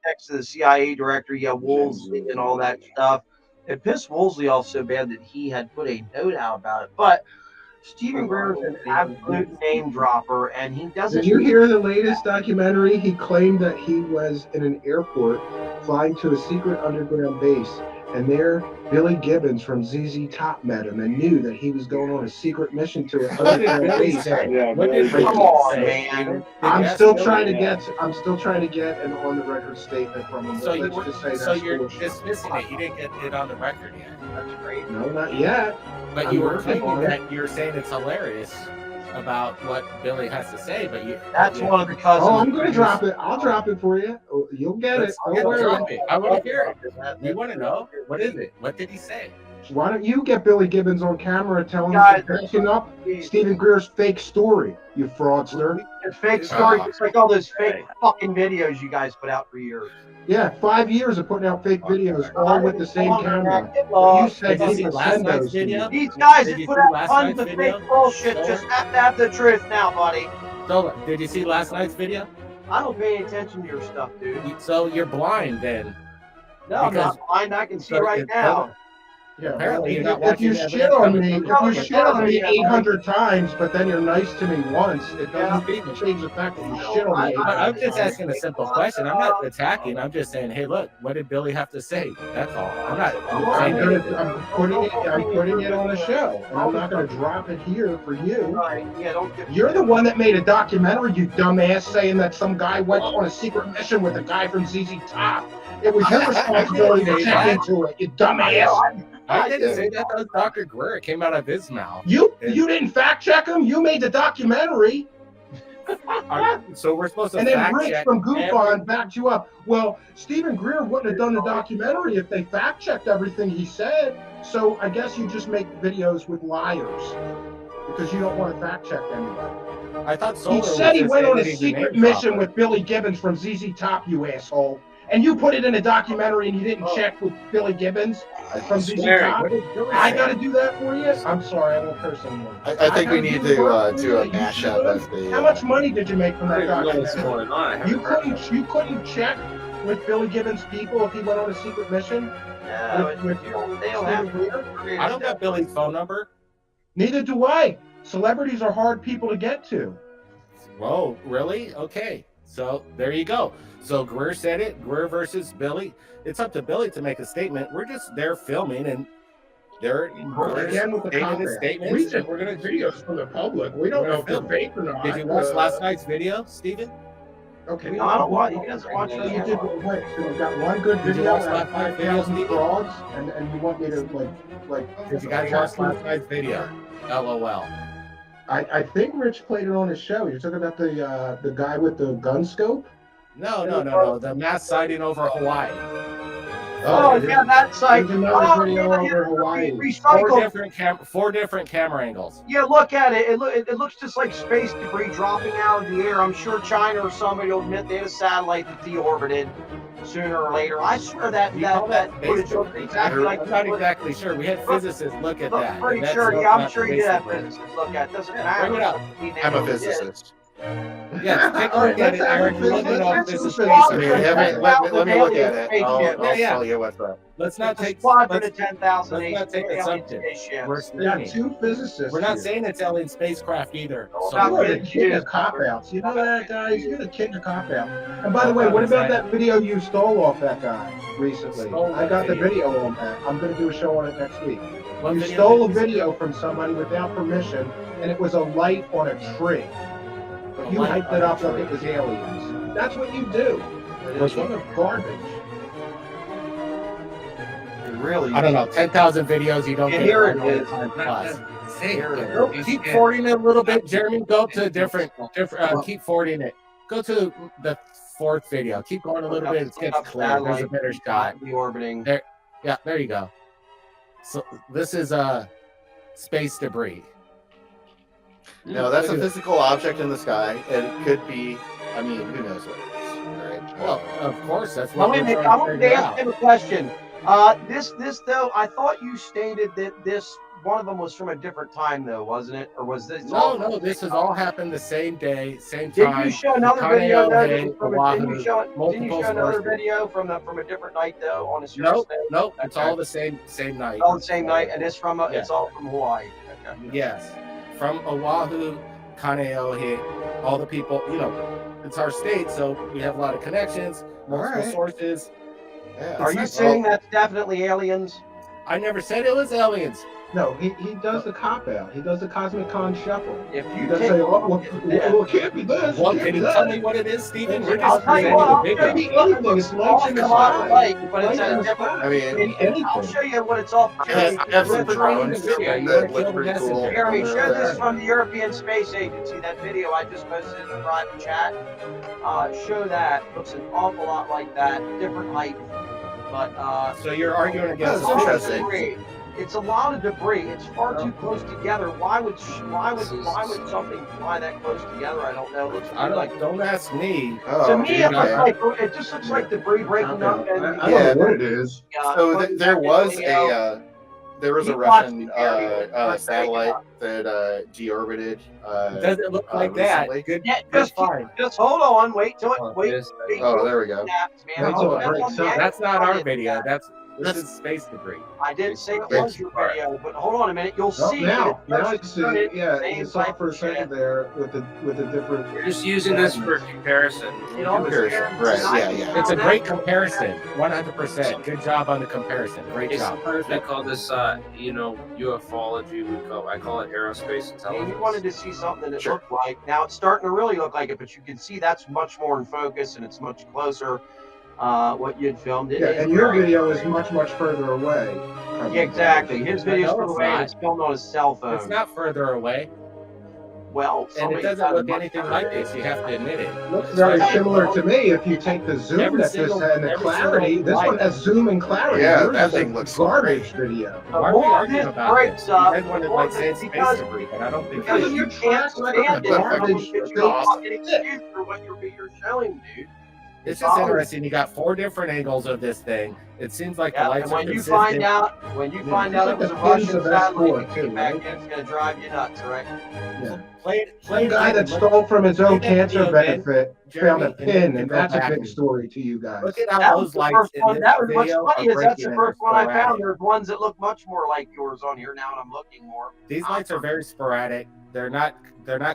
next to the CIA director, Woolsey and all that stuff. It pissed Woolsey off so bad that he had put a note out about it. But Stephen Greer is an absolute name dropper, and he doesn't. Did you hear the latest documentary? He claimed that he was in an airport flying to a secret underground base, and there Billy Gibbons from ZZ Top met him and knew that he was going on a secret mission to an underground base. Come on, man. I'm still trying to get an on the record statement from him. So you're dismissing it. You didn't get it on the record yet. That's great. No, not yet. But you were claiming that you're saying it's hilarious about what Billy has to say, but that's one of the cousins. Oh, I'm going to drop it. I'll drop it for you. You'll get it. Don't worry. I want to hear it. We want to know. What is it? What did he say? Why don't you get Billy Gibbons on camera telling him backing up Stephen Greer's fake story, you fraudster? The fake story, just like all those fake fucking videos you guys put out for years. Yeah, 5 years of putting out fake videos, all with the same camera. You said people send those to you. These guys that put out tons of fake bullshit just have to have the truth now, buddy. So, did you see last night's video? I don't pay any attention to your stuff, dude. So you're blind then? No, I'm not blind. I can see right now. Yeah, apparently if you shit on me, 800 times, but then you're nice to me once, it doesn't change the fact that you shit on me. I'm just asking a simple question. I'm not attacking. I'm just saying, hey, look, what did Billy have to say? That's all. I'm putting it on a show, and I'm not going to drop it here for you. You're the one that made a documentary, you dumbass, saying that some guy went on a secret mission with a guy from ZZ Top. It was your responsibility to check into it, you dumbass. I didn't say that. That was Dr. Greer. It came out of his mouth. You didn't fact check him. You made the documentary. So we're supposed to. And then Rich from Goofon backed you up. Well, Stephen Greer wouldn't have done the documentary if they fact checked everything he said. So I guess you just make videos with liars because you don't want to fact check anybody. I thought he said he went on a secret mission with Billy Gibbons from ZZ Top. You asshole. And you put it in a documentary and you didn't check with Billy Gibbons from ZZ Top. I got to do that for you? I'm sorry, I won't curse anymore. I think we need to do a mashup of the... How much money did you make from that documentary? You couldn't check with Billy Gibbons' people if he went on a secret mission? No, they don't have to. I don't got Billy's phone number. Neither do I. Celebrities are hard people to get to. Whoa, really? Okay. So there you go. So Greer said it. Greer versus Billy. It's up to Billy to make a statement. We're just there filming, and they're again with the statements. We said we're going to videos for the public. We don't know if they're fake or not. Did you watch last night's video, Steven? Okay. No, I don't want you guys to watch it. You did wait. So you got one good video and 5,000 frauds, and you want me to like? Did you guys watch last night's video? LOL. I think Rich played it on his show. You're talking about the guy with the gun scope? No. The mass sighting over Hawaii. Yeah, that site. Video over Hawaii. Four different camera angles. Yeah, look at it. It looks just like space debris dropping out of the air. I'm sure China or somebody will admit they had a satellite that deorbited sooner or later. I swear that footage looks exactly like. I'm not exactly sure. We had physicists look at that. Pretty sure. Yeah, I'm sure you did have physicists look at it. Doesn't matter. Bring it up. I'm a physicist. Yeah, take a look at it, Eric. Let me look at it. I'll tell you what's up. Let's not take assumptions. We're two physicists. We're not saying it's alien spacecraft either. You're the king of cop-outs. You know that, guys? You're the king of cop-outs. And by the way, what about that video you stole off that guy recently? I got the video on that. I'm going to do a show on it next week. You stole a video from somebody without permission, and it was a light on a tree. But you hyped it up like it was aliens. That's what you do. It's one of garbage. Really? I don't know. 10,000 videos you don't get. Here it is. Keep forwarding it a little bit, Jeremy. Go to different. Keep forwarding it. Go to the fourth video. Keep going a little bit. It gets clear. There's a better shot. Orbiting. There. Yeah. There you go. So this is space debris. No, that's a physical object in the sky. It could be. I mean, who knows what it is, right? Well, of course, that's what we're trying to figure out. I want to ask him a question. This though, I thought you stated that this one of them was from a different time, though, wasn't it? Or was this? No, this has all happened the same day, same Did time. you show another Kaneo, video? Though, hey, that was from didn't you show another video from a different night though on a serious day? Nope. It's all the same night. All the same night, and it's from it's all from Hawaii. Okay. Yes, from Oahu, Kaneohe, all the people. You know, it's our state, so we have a lot of connections, multiple sources. Yeah. Are you saying that's definitely aliens? I never said it was aliens. No, he does the cop out. He does the Cosmic Con shuffle. If He you does take say, well, it can't be this. Well, it can't can be you that. tell me what it is, Stephen? We're I'll just tell you presenting what, the It could video. be anything. It's lights in the sky. Like, but it's Lights a in the different. sky. I mean, I'll show you what it's all. I have some drones video. You that wanna kill look the pretty messenger. cool. Jeremy, over show this there. from the European Space Agency. That video I just posted in the private chat. Show that. Looks an awful lot like that. Different height. But So you're arguing against it's a lot of interesting. debris. It's a lot of debris. It's far too close together. Why would something fly that close together? I don't know. It looks to me like Don't ask me. Oh, to me it looks okay. like it just looks like debris breaking up. And I don't know what it is. So there was a Russian satellite that deorbited. Does it look like that? recently. Good, Yeah, good fine. just hold on. Wait till it. Wait. Oh, there we go. Snaps, man. Wait till it That's breaks on the up. end. That's not our video. This is space debris. I didn't say it was your video, but hold on a minute. You'll Oh, see. now that I it see. started Yeah, same you saw type it for a of shit. second there with the different. We're just using this for comparison. You know, Comparison, right, yeah. It's a great comparison. 100%. Good job on the comparison. Great job. We call this, ufology. I call it aerospace And intelligence. you wanted to see something that Sure. looked like. Now it's starting to really look like it, but you can see that's much more in focus and it's much closer. What you'd filmed it. Yeah, is and your very- video is much further away. Yeah, exactly. His video's No, from it's away. not. It's filmed on his cell phone. It's not further away. Well, And somebody it doesn't got look much anything better. like this. You have to admit it. Looks very similar to me. If you take the zoom Every that this single- had and the every clarity, single this one light. has zoom and clarity. Yeah, Yours that is thing a looks garbage video. The Why are we more arguing this about breaks this? up, You guys wanted the more like say this- space because debris, but I don't think because it is. you can't stand it. Garbage. You're fucking excuse for what you're showing, dude. It's just interesting. You got 4 different angles of this thing. It seems like the Yeah, lights and are when you consistent. find out it was a Like the pins Russian of satellite S4 that too, came back right? in, it's gonna drive you nuts, right? Play Some guy again. that stole from his own Play that cancer video again, benefit Jeremy, found a and pin, then and go that's a back big and- story to you guys. Look at how That was those the lights first in one. this That was what's video funny are is that's the breaking first one I found. sporadic. There's ones that look much more like yours on here now, and I'm looking more. These lights are very sporadic. They're not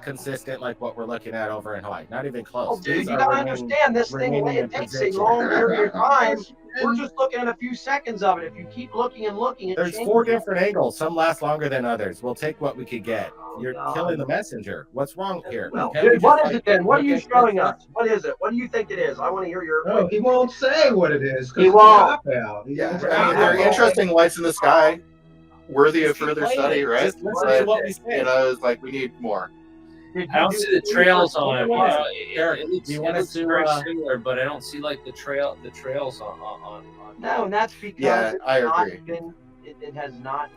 consistent like what we're looking at over in Hawaii. Not even close. Oh, dude, These you are gotta remaining- understand this thing. remaining in It takes a position. long period of time. We're just looking at a few seconds of it. If you keep looking and looking, it There's changes. 4 different angles. Some last longer than others. We'll take what we could get. You're God. killing the messenger. What's wrong here? Well, Can't we dude, what just, is like, it then? What are look you at showing this us? What is it? What do you think it is? I want to hear your. No, he won't say what it is. 'Cause He it's a won't. cop-out. He Yeah, won't I say mean, they're it. interesting lights in the sky, worthy of Just keep further playing study, it. right? Just listen But, to what we say. you know, it's like we need more. Did I don't you see the trails on it. You Yeah. know, Eric, it looks, do you it want looks us to, very similar, but I don't see like the trails on. No, and that's because Yeah, it's I not agree. been. It has not.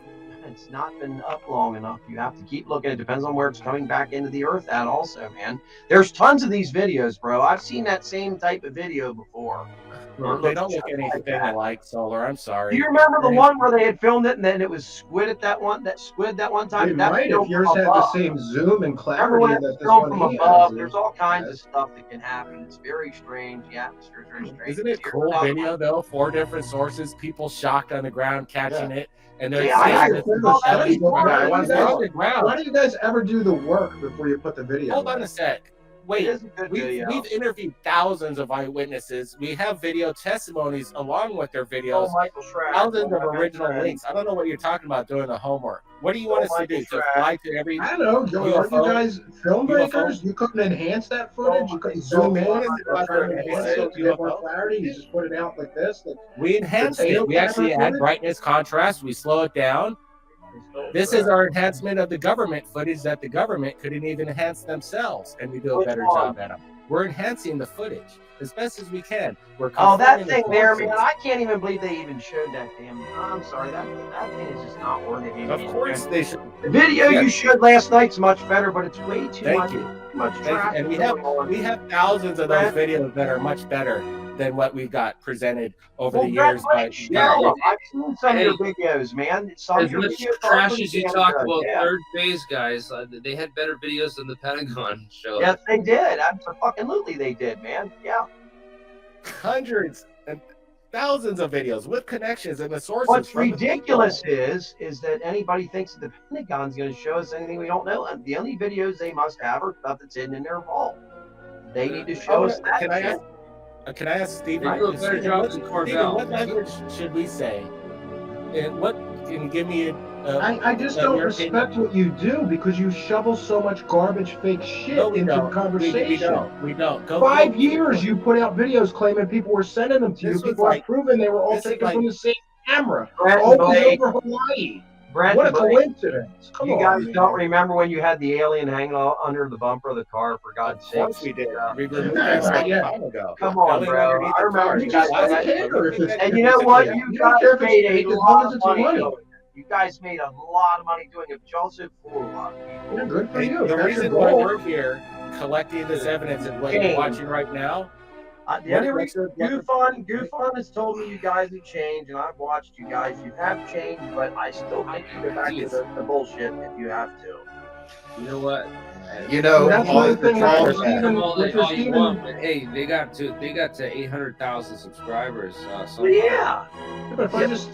It's not been up long enough. You have to keep looking. It depends on where it's coming back into the earth at also, man. There's tons of these videos, bro. I've seen that same type of video before. They don't look anything alike, Solar. I'm sorry. Do you remember the one where they had filmed it and then it was squid at that one time? It That might film if yours from had the above. same zoom and Remember when clarity it's that this filmed one from he above? has. There's all kinds of Yes. stuff that can happen. It's very strange. The atmosphere is very strange. Isn't it cool video though? 4 different sources, people shocked on the ground catching it, and they're Yeah, I saying agree. this is Well, the that's study. why They're I on the ground. Why do you guys ever do the work before you put the video? Hold on in? a sec. It Wait, is a good video. we've interviewed thousands of eyewitnesses. We have video testimonies along with their Oh, videos. Michael Schratt. Thousands of Oh, my original friend. links. I don't know what you're talking about doing the homework. What do you want us to do? To Michael fly to every? I don't know. Aren't you UFO? guys filmmakers? You couldn't enhance that footage. You couldn't zoom in What is it or about try to enhance it to get more UFO? clarity. You just put it out like this. Like, We enhanced Potato it. We actually camera add footage? brightness, contrast. We slow it down. This is our enhancement of the government footage that the government couldn't even enhance themselves, and we do a Which better one? job at them. We're enhancing the footage as best as we can. We're Oh, that conforming thing the there, sources. man! I can't even believe they even showed that damn. I'm sorry, that thing is just not worth it. Of course they should. The video Yeah. you showed last night's much better, but it's way too Thank much. you. Too much Thank you. traffic And we going on. have thousands of those videos that are much better. than what we got presented over Well, the Brett, years by Blake, show them. I've seen some of your videos, man. Some of As your much videos are trash pretty as you damn talk good, about yeah. Third Phase guys, they had better videos than the Pentagon show. Yes, they did. Absolutely, they did, man. Yeah. hundreds and thousands of videos with connections and the sources. What's from the ridiculous people. is that anybody thinks that the Pentagon's going to show us anything we don't know. And the only videos they must have are stuff that's hidden in their vault. They need to show us that. Can I ask Stephen? They do a better job than Corbell. What language should we say? And what can you give me? I just don't respect what you do because you shovel so much garbage, fake shit into conversation. We don't. 5 years you put out videos claiming people were sending them to you. People have proven they were all taken from the same camera. Always over Hawaii. Brett, what a coincidence. Come you on, guys man. don't remember when you had the alien hanging under the bumper of the car, for God's sake? Of course we did. We removed that a time ago. Come on, bro. I remember you guys. And you know what? You guys made a lot of money. You guys made a lot of money doing it, but you also fooled a lot of people. Yeah, good for you. The reason why we're here collecting this evidence and what you're watching right now. The only reason Goofon has told me you guys have changed, and I've watched you guys. You have changed, but I still think you go back to the bullshit if you have to. You know what? You know, that's one thing. Hey, they got to 800,000 subscribers. Yeah. But if I just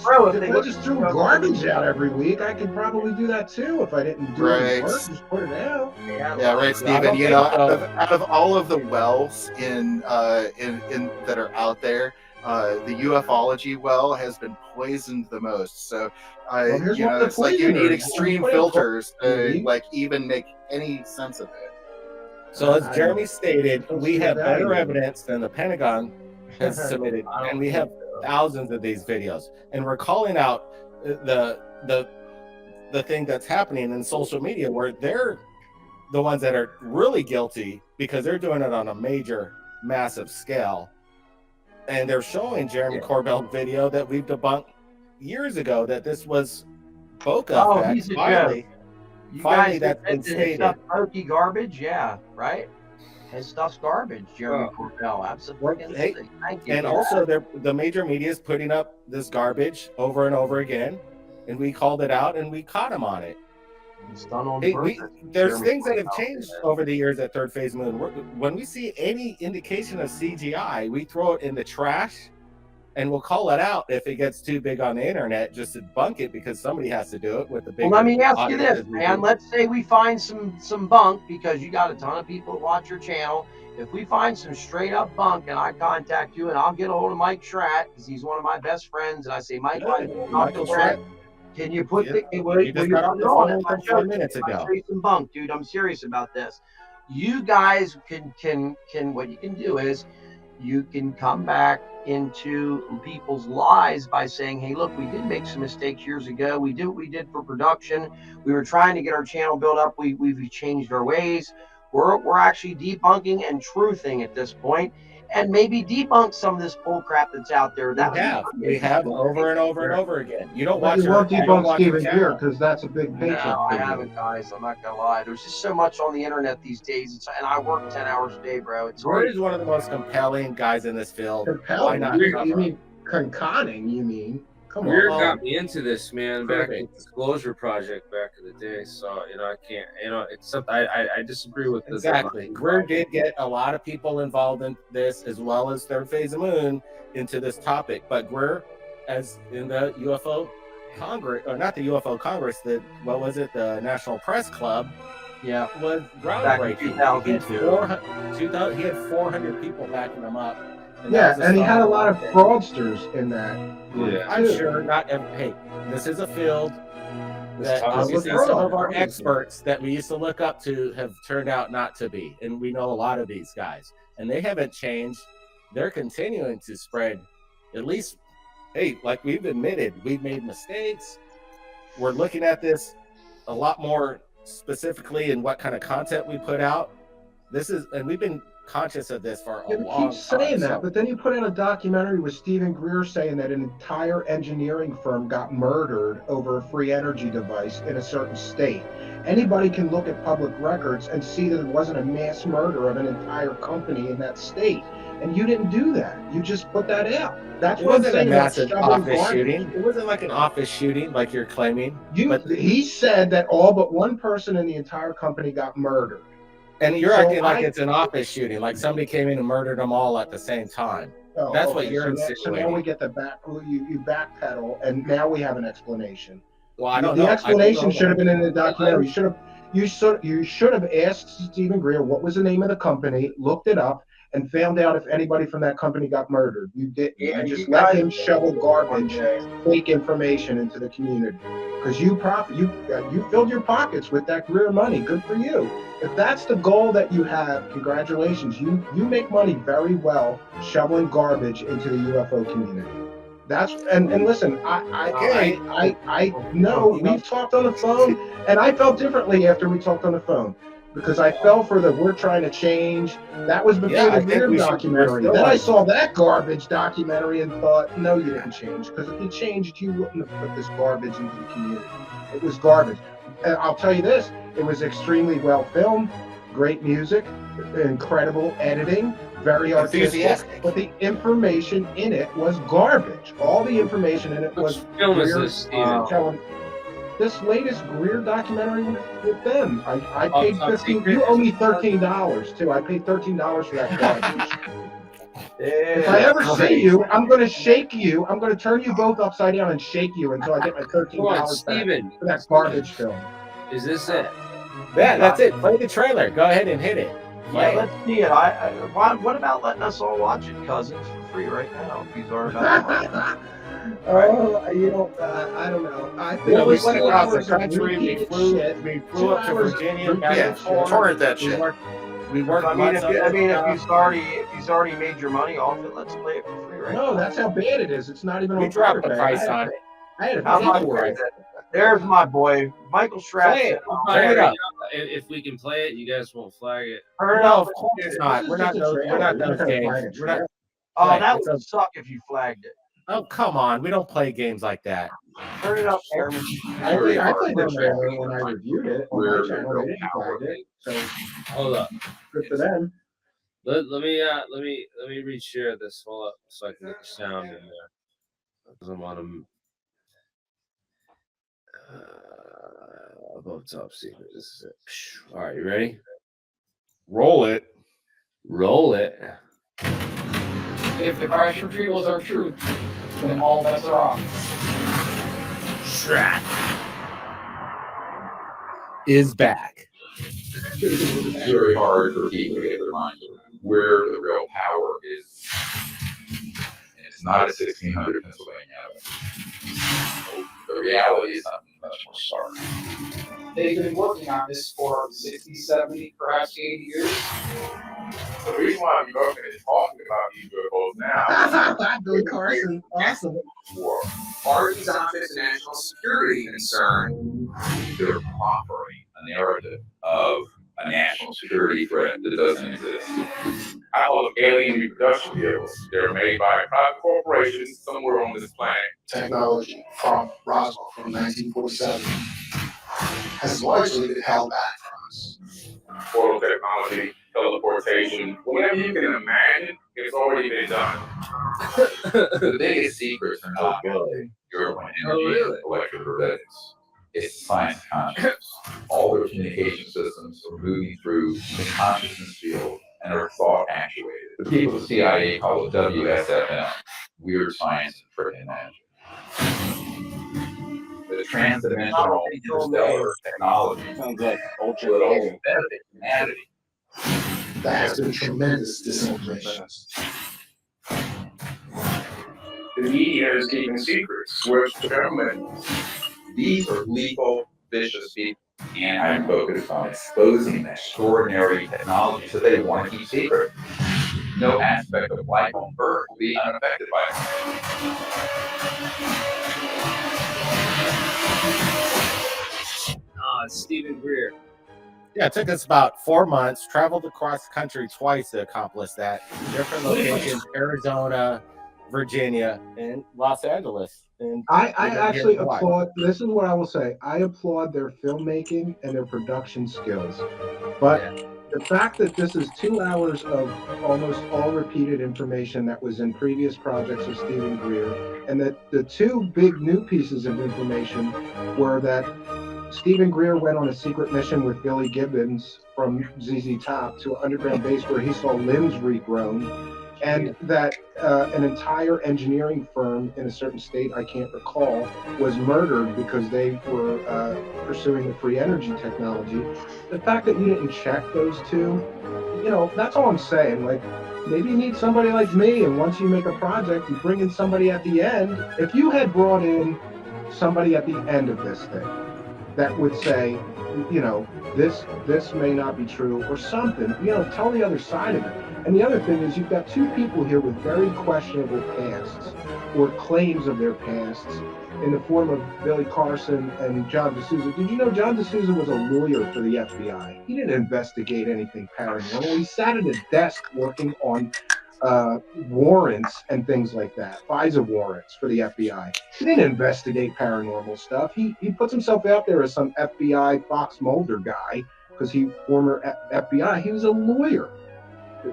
threw garbage out every week, I could probably do that too. If I didn't do it, just put it out. Yeah, right, Stephen. You know, out of all of the wells in that are out there, the ufology well has been poisoned the most. So, you know, it's like you need extreme filters to like even make any sense of it. So as Jeremy stated, we have better evidence than the Pentagon has submitted, and we have thousands of these videos, and we're calling out the thing that's happening in social media where they're the ones that are really guilty because they're doing it on a major, massive scale. And they're showing Jeremy Corbell's video that we've debunked years ago that this was Boca. Oh, he's a joke. Finally, that's been stated. Stuff pokey garbage, yeah, right? His stuff's garbage, Jeremy Corbell. Absolutely. Hey, thank you. And also, the major media is putting up this garbage over and over again, and we called it out and we caught him on it. It's done on there's things that have changed over the years at Third Phase Moon. When we see any indication of CGI, we throw it in the trash, and we'll call it out if it gets too big on the internet, just to debunk it because somebody has to do it with the big. Well, let me ask you this, man. Let's say we find some bunk because you got a ton of people that watch your channel. If we find some straight up bunk and I contact you and I'll get a hold of Mike Schratt because he's one of my best friends, and I say, Michael Schratt. Can you put the you just got off the phone 5 minutes ago? Some bunk, dude. I'm serious about this. You guys can what you can do is you can come back into people's lives by saying, hey, look, we did make some mistakes years ago. We did what we did for production. We were trying to get our channel built up. We've changed our ways. We're actually debunking and truthing at this point, and maybe debunk some of this bull crap that's out there. We have over and over and over again. You don't watch. You won't debunk Stephen Greer because that's a big paycheck. No, I haven't, guys. I'm not gonna lie. There's just so much on the internet these days, and I work 10 hours a day, bro. Greer is one of the most compelling guys in this field. Compelling? Why not? You mean conning? You mean? Come Greer got me into this, man, back in the Disclosure Project back in the day. So, you know, I can't, you know, it's something I disagree with. Exactly. Greer did get a lot of people involved in this, as well as Third Phase of Moon, into this topic. But Greer, as in the UFO Congress, or not the UFO Congress, the National Press Club, was groundbreaking. He had 400 people backing him up. And he had a lot of fraudsters in that. Yeah, I'm sure not every. Hey, this is a field that obviously some of our experts that we used to look up to have turned out not to be, and we know a lot of these guys, and they haven't changed. They're continuing to spread. At least, hey, like we've admitted, we've made mistakes. We're looking at this a lot more specifically in what kind of content we put out. And we've been conscious of this for a long time. You keep saying that, but then you put in a documentary with Stephen Greer saying that an entire engineering firm got murdered over a free energy device in a certain state. Anybody can look at public records and see that it wasn't a mass murder of an entire company in that state. and you didn't do that. You just put that out. That's It what I'm wasn't a saying about massive shoveling office garbage. shooting. It wasn't like an office shooting like you're claiming. He said that all but one person in the entire company got murdered. And you're acting like it's an office shooting, like somebody came in and murdered them all at the same time. That's what you're insinuating. So now we get you backpedal, and now we have an explanation. Well, I don't know. The explanation should have been in the documentary. You should have asked Stephen Greer what was the name of the company, looked it up, and found out if anybody from that company got murdered. You didn't. You just let him shovel garbage, fake information into the community. Because you filled your pockets with that Greer money. Good for you. If that's the goal that you have, congratulations. You make money very well shoveling garbage into the UFO community. And listen, I know we've talked on the phone, and I felt differently after we talked on the phone, because I fell for the "we're trying to change." That was before the Greer documentary. Then I saw that garbage documentary and thought, no, you didn't change, because if you changed, you wouldn't have put this garbage into the community. It was garbage. And I'll tell you this, it was extremely well filmed, great music, incredible editing, very artistic, but the information in it was garbage. All the information in it was telling this latest Greer documentary with them. I paid $15. You owe me $13 too. I paid $13 for that garbage. If I ever see you, I'm going to shake you. I'm going to turn you both upside down and shake you until I get my $13 back for that garbage film. Is this it? Yeah, that's it. Play the trailer. Go ahead and hit it. Yeah, let's see it. What about letting us all watch it, cousins, for free right now? If you are about Oh, I don't know. I think we went across the country. We flew up to Virginia. Torrent that shit. We worked. I mean, if he's already made your money off it, let's play it for free right now. No, that's how bad it is. It's not even on. We dropped the price on it. I had to pay for it. There's my boy, Michael Stratton. If we can play it, you guys won't flag it. No, of course not. We're not those games. Oh, that would suck if you flagged it. Oh, come on. We don't play games like that. Turn it up, Chairman. I played the trailer when I reviewed it on my channel. They didn't flag it, so hold up. Good for them. Let me reshare this. Hold up, so I can get the sound in there. Because I'm on them. Above top secret. This is it. All right, you ready? Roll it. Roll it. If the crash retrievals are true, then all bets are off. Strat is back. It's very hard for people to get their minds around where the real power is. And it's not a 1600 Pennsylvania Avenue. The reality is something much more stark. They've been working on this for 60, 70, perhaps 80 years. The reason why I'm talking about these UFOs now Billy Carson, awesome. Are these outfits a national security concern? They're proffering a narrative of a national security threat that doesn't exist. I call them alien reproduction vehicles. They're made by private corporations somewhere on this planet. Technology from Roswell from 1947 has largely been held back from us. Portal technology, teleportation, whatever you can imagine, it's already been done. The biggest secrets are not really urban energy and electrophysics. It's science of consciousness. All their communication systems are moving through the consciousness field and are thought actuated. The people at the CIA call it WSFM, weird science and freaking magic. The transdimensional interstellar technology sounds like will only benefit humanity. That has been tremendous disinformation. The media is keeping secrets, whereas the government, these are lethal, vicious people. And I'm focused on exposing extraordinary technology so they want to keep secret. No aspect of life on Earth will be unaffected by it. Stephen Greer. Yeah, it took us about 4 months, traveled across the country twice to accomplish that. Different locations, Arizona, Virginia, and Los Angeles. And I actually applaud, this is what I will say, I applaud their filmmaking and their production skills. But the fact that this is 2 hours of almost all repeated information that was in previous projects of Stephen Greer, and that the two big new pieces of information were that Stephen Greer went on a secret mission with Billy Gibbons from ZZ Top to an underground base where he saw limbs regrown, and that an entire engineering firm in a certain state, I can't recall, was murdered because they were pursuing the free energy technology. The fact that you didn't check those two, that's all I'm saying. Like, maybe you need somebody like me, and once you make a project, you bring in somebody at the end. If you had brought in somebody at the end of this thing that would say, this may not be true or something, tell the other side of it. And the other thing is, you've got two people here with very questionable pasts or claims of their pasts in the form of Billy Carson and John D'Souza. Did you know John D'Souza was a lawyer for the FBI? He didn't investigate anything paranormal. He sat at a desk working on warrants and things like that, FISA warrants for the FBI. He didn't investigate paranormal stuff. He puts himself out there as some FBI Fox Mulder guy because he former FBI. He was a lawyer.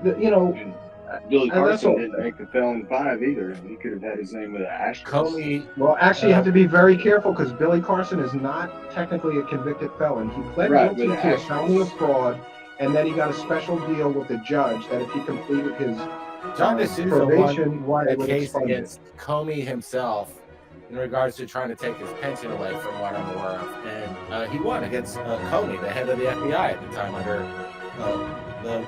Billy Carson didn't make the Felon 5 either. He could have had his name with an asterisk. Well, actually, you have to be very careful because Billy Carson is not technically a convicted felon. He pled guilty to a felony of fraud, and then he got a special deal with the judge that if he completed his John D'Souza probation, won a case against Comey himself in regards to trying to take his pension away, from what I'm aware of, and he won against Comey, the head of the FBI at the time, under the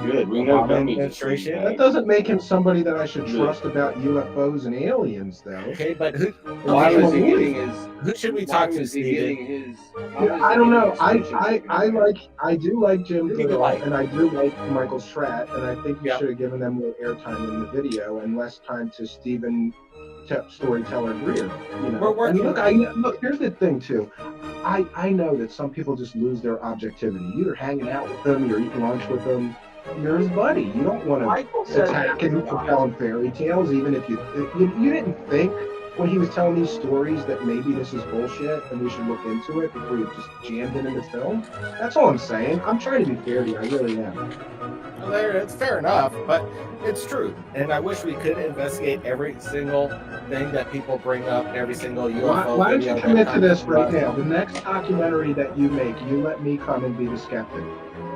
good. We know administration. That doesn't make him somebody that I should trust about UFOs and aliens, though. Okay, but who should we talk to, Steve? I don't know. I do like Jim Goodall, and I do like Michael Schratt, and I think you should have given them more airtime in the video and less time to Stephen Storyteller Greer. We're working. And look, here's the thing too. I know that some people just lose their objectivity. You're hanging out with them, you're eating lunch with them, you're his buddy. You don't want to attack him for telling fairy tales, even if you didn't think when he was telling these stories that maybe this is bullshit and we should look into it before you just jammed it into film. That's all I'm saying. I'm trying to be fair to you. I really am. Well, it's fair enough, but it's true. And I wish we could investigate every single thing that people bring up, every single UFO. Why don't you commit to this right now? The next documentary that you make, you let me come and be the skeptic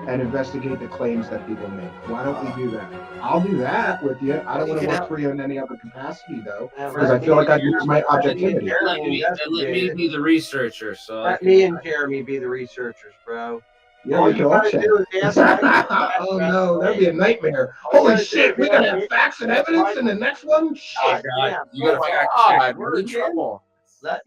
and investigate the claims that people make. Why don't we do that? I'll do that with you. I don't want to work for you in any other capacity, though, because I feel like I use my objectivity. Let me be the researcher. Let me and Jeremy be the researchers, bro. Yeah, we can all check. Oh no, that'd be a nightmare. Holy shit, we gotta have facts and evidence in the next one? Shit. You gotta fact check. We're in trouble.